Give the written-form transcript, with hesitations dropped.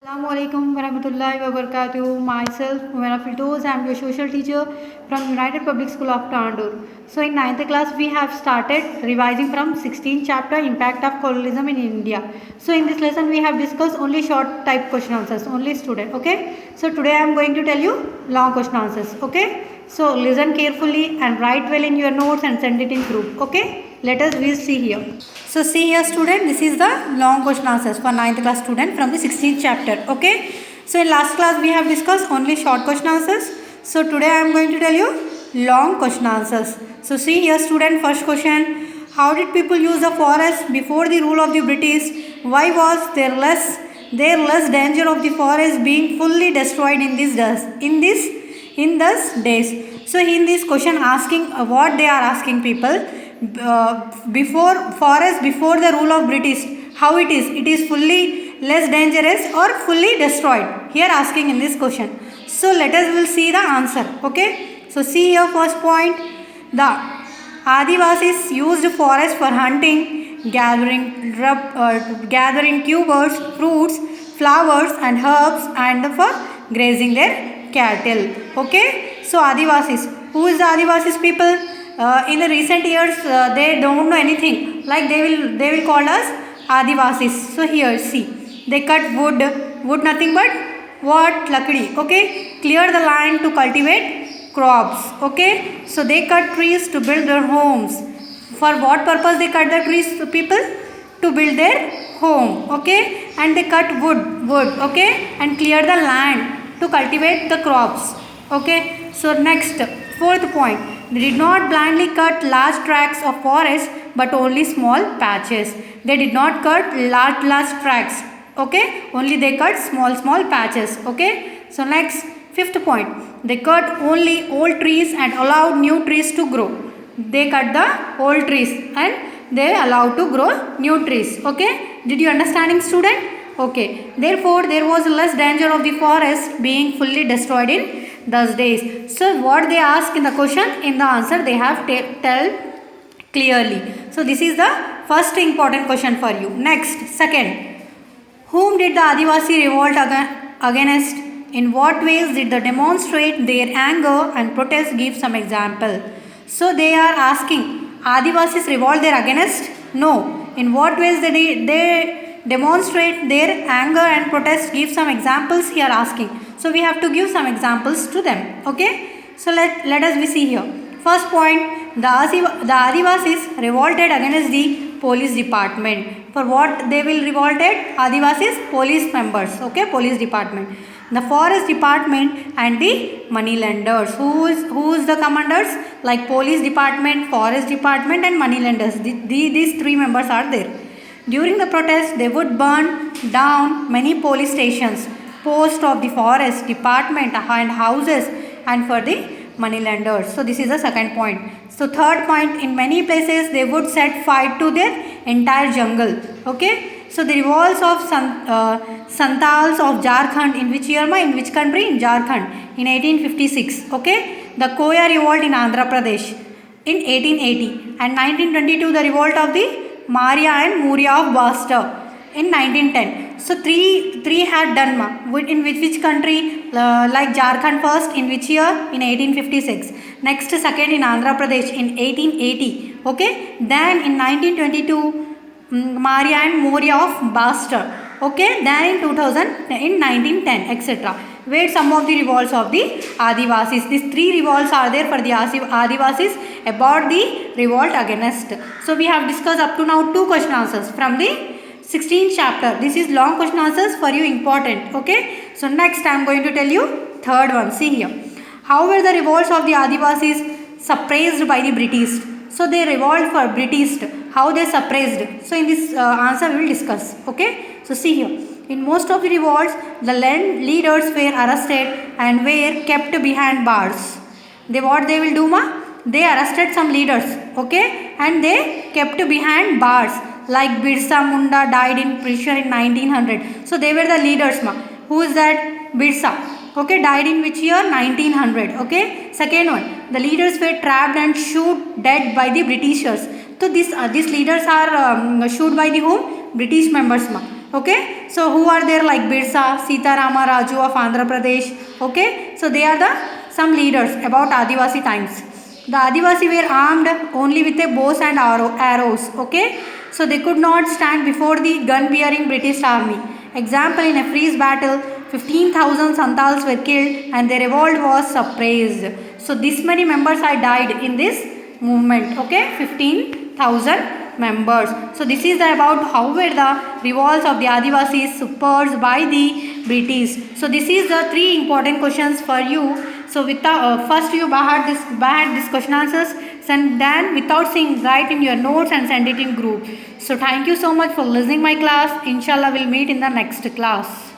Assalamualaikum warahmatullahi wabarakatuh. Myself, Umera Firdoz, I am your social teacher from United Public School of Tandur. So in 9th class, we have started revising from 16th chapter Impact of Colonialism in India. So in this lesson, we have discussed only short type question answers, only student. Okay. So today I am going to tell you long question answers. Okay. So listen carefully and write well in your notes and send it in group. Okay. Let us see here. So see here student, this is the long question answers for 9th class student from the 16th chapter. Okay. So in last class we have discussed only short question answers. So today I am going to tell you long question answers. So see here student, first question. How did people use the forest before the rule of the British? Why was there less danger of the forest being fully destroyed in these days? So in this question asking what they are asking people, before the rule of British, how it is fully less dangerous or fully destroyed, here asking in this question. So let us will see the answer. Okay. So see here first point, the Adivasis used forest for hunting, gathering tubers, fruits, flowers and herbs, and for grazing their cattle. Okay. So Adivasis, who is the Adivasis people? In the recent years they don't know anything, like they will call us Adivasis. So here see, they cut wood nothing but what? Lakdi. Okay, clear the land to cultivate crops. Okay, so they cut trees to build their homes. For what purpose they cut the trees, people? To build their home. Okay, and they cut wood. Okay, and clear the land to cultivate the crops. Okay, so next, fourth point, they did not blindly cut large tracts of forest but only small patches. They did not cut large tracts. Okay, only they cut small patches. Okay, so next, fifth point, they cut only old trees and allowed new trees to grow. They cut the old trees and they allowed to grow new trees. Okay, did you understanding student? Okay, therefore there was less danger of the forest being fully destroyed in those days. So what they ask in the question, in the answer they have tell clearly. So this is the first important question for you. Next, second, whom did the Adivasi revolt against? In what ways did they demonstrate their anger and protest? Give some example. So they are asking, Adivasis revolt their against? No. In what ways they demonstrate their anger and protest? Give some examples, here asking. So we have to give some examples to them. Okay. So let us see here. First point, the Adivasis revolted against the police department. For what they will revolted? Adivasis police members. Okay, police department. The forest department and the money lenders. Who is the commanders? Like police department, forest department and money lenders. These three members are there. During the protest, they would burn down many police stations, posts of the forest department and houses, and for the money lenders. So this is the second point. So third point, in many places they would set fire to their entire jungle. Okay. So the revolts of Santals of Jharkhand, in which year? In which country? In Jharkhand in 1856. Okay. The Koya revolt in Andhra Pradesh in 1880, and 1922 the revolt of the Maria and Muria of Basta in 1910. So three had done in which country? Like Jharkhand first, in which year? In 1856. Next, second in Andhra Pradesh in 1880. Okay. Then in 1922 Maria and Moria of Basta. Okay. Then in 2000 in 1910 etc. Where some of the revolts of the Adivasis. These three revolts are there for the Adivasis about the revolt against. So we have discussed up to now two question answers from the 16th chapter. This is long question answers for you, important. Okay. So next I am going to tell you third one. See here. How were the revolts of the Adivasis suppressed by the British? So they revolt for British. How they suppressed? So in this answer we will discuss. Okay. So see here. In most of the revolts, the land leaders were arrested and were kept behind bars. What they will do, ma? They arrested some leaders. Okay. And they kept behind bars. Like Birsa Munda died in prison in 1900. So they were the leaders, ma. Who is that? Birsa. Okay, died in which year? 1900. Okay. Second one, the leaders were trapped and shot dead by the Britishers. So these leaders are shot by the whom? British members, ma. Okay, so who are there like Birsa, Sita Rama Raju of Andhra Pradesh. Okay, so they are the some leaders about Adivasi times. The Adivasi were armed only with a bows and arrows. Okay, so they could not stand before the gun-bearing British army. Example, in a freeze battle, 15,000 Santals were killed and their revolt was suppressed. So this many members had died in this movement. Okay, 15,000 members. So this is about how were the revolts of the Adivasis suppressed by the British. So this is the three important questions for you. So with the first you by this question answers, and then without seeing write in your notes and send it in group. So thank you so much for listening my class. Inshallah we'll meet in the next class.